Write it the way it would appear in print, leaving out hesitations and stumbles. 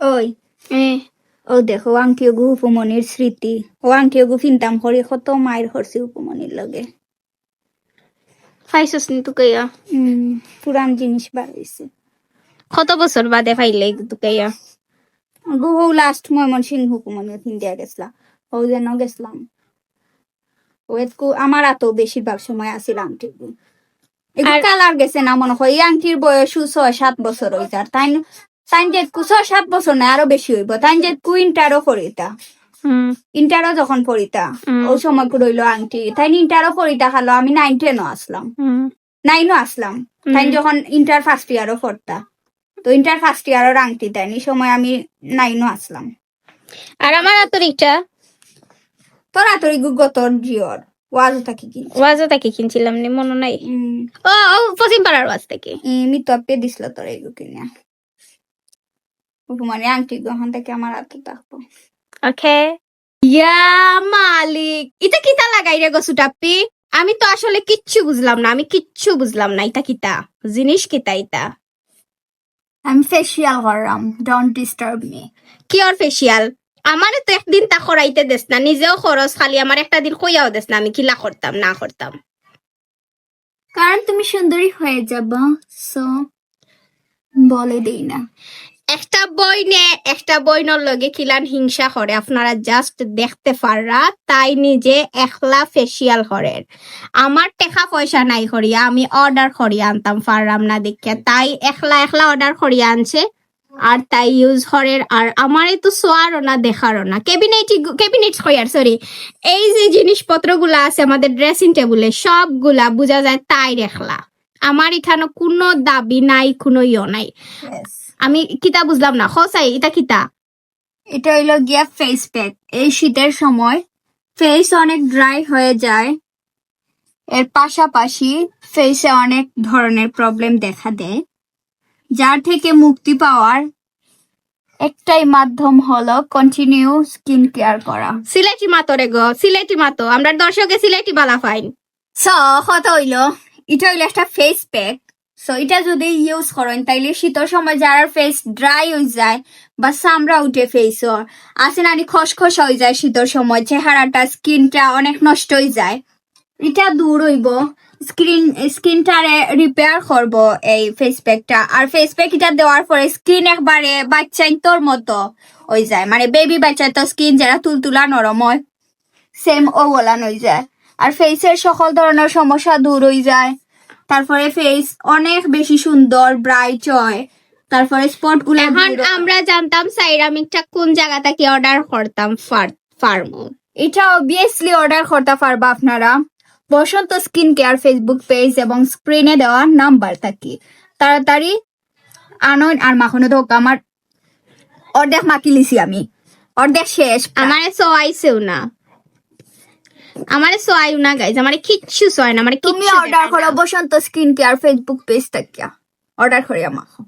ওই এ ও দেখো আংটিওগু উপমনির স্মৃতি ও আংটিওগু ফিনতাম করি কত মায়ের করছি উপমনির লগে ফাইছস নি তুকাইয়া পুরান জিনিস বার হইছে কত বছর বাদে ফাইলে তুকাইয়া গো লাস্ট ময়মনসিংহ উপমনি ইন্ডিয়া গেছলা ও যেন গেছলাম ওয়েতকু আমার এত বেশিরভাগ সময় আছিল আংটিগু এগুলো আর- কালার গেছে না মনে হয় এই আংটির বয়সও 6-7 বছর হইছে আর তাই তাই যে 6-7 বছর না আরো বেশি হইব তাই যে কুইন্টারও করিতা ইন্টারও যখন পড়িতা ওই সময় রইলো আংটি তাই ইন্টারও পড়িতা খালো আমি 9-10 আসলাম 9 আসলাম তাই যখন ইন্টার ফার্স্ট ইয়ারও পড়তা তো ইন্টার ফার্স্ট ইয়ারও আংটি তাই সময় আমি 9 আসলাম আর আমার আতরিকটা তোরা তোর গত জিওর ওয়াজও থাকি কি ওয়াজও তাকে কিনছিলাম নি মনে নাই ও পশ্চিম পাড়ার ওয়াজ থেকে মি তো আপে দিছিল তোর এগুলো কিনে মানে আংটি গহন থেকে আমার হাতে থাকবো ওকে ইয়া মালিক এটা কিতা লাগাই রে গসুটাপ্পি আমি তো আসলে কিচ্ছু বুঝলাম না এটা কিতা জিনিস কিতা এটা আমি ফেসিয়াল করলাম ডোন্ট ডিস্টার্ব মি কিয়র ফেসিয়াল আমারে তো একদিন তা করাইতে দেস না নিজেও খরচ খালি আমার একটা দিন কইয়াও দেস না আমি কিলা করতাম না করতাম কারণ তুমি সুন্দরী হয়ে যাব সো বলে দেই না একটা বইনের লগে কিলান হিংসা করে আপনারা জাস্ট দেখতে পাররা তাই নিজে একলা ফেসিয়াল করেন আমার টাকা পয়সা নাই করিয়া আমি অর্ডার করিয়া আনতাম পারলাম না দেখে তাই একলা অর্ডার করিয়া আনছে আর তাই ইউজ করেন আর আমারে তো সোয়ারও না দেখারও না ক্যাবিনেট কইয়ার সরি এই যে জিনিসপত্রগুলা আছে আমাদের ড্রেসিং টেবিলে সবগুলা বোঝা যায় তাই একলা আমার এখানে কোনো দাবি নাই কোনো ইয়ে নাই আমি কিতা বুঝলাম না খসাই এটা কিতা এটা হইলো গিয়া ফেস প্যাক এই শীতের সময় ফেস অনেক ড্রাই হয়ে যায় এর পাশাপাশি ফেসে অনেক ধরনের প্রবলেম দেখা দেয় যার থেকে মুক্তি পাওয়ার একটাই মাধ্যম হলো কন্টিনিউ স্কিন কেয়ার করা সিলেটি মাতো রে গো সিলেটি মাতো আমরা দর্শকে সিলেটি বালা ফাইন সো কত হইলো এটা হইলো একটা ফেস প্যাক সো এটা যদি ইউজ করেন তাইলে শীতের সময় যারা ফেস ড্রাই হয়ে যায় বা চামড়া উঠে ফেসর আসে নানি খসখস হয়ে যায় শীতের সময় চেহারাটা স্কিনটা অনেক নষ্ট হয়ে যায় এটা দূর হইব স্কিনটারে রিপেয়ার করব এই ফেস প্যাকটা আর ফেস প্যাক এটা দেওয়ার পরে স্কিন একবারে বাচ্চাই তোর মতো হয়ে যায় মানে বেবি বাচ্চা তো স্কিন যারা তুলতুলা নরম হয় সেম ওলান হয়ে যায় আর ফেসের সকল ধরনের সমস্যা দূর হয়ে যায় তারপরে ফেস অনেক বেশি সুন্দর ব্রাইট হয় তারপরে স্পট গুলো এখন আমরা জানতাম সাইরামিকটা কোন জায়গা থেকে অর্ডার করতাম ফার্মো এটা অবভিয়াসলি অর্ডার করতে পারবা আপনারা বসন্ত স্কিন কেয়ার ফেসবুক পেজ এবং স্ক্রিনে দেওয়া নাম্বার থাকি তাড়াতাড়ি আনন আর মাখনো ধোক আমার অর্ধেক মাকি লিছি আমি অর্ধেক শেষ আমারে সোয়াইছেও না গাইজ আমারে কিচ্ছু সোয় না তুমি অর্ডার করো বসন্ত স্কিন কেয়ার ফেসবুক পেজ থেকে অর্ডার করি মাখো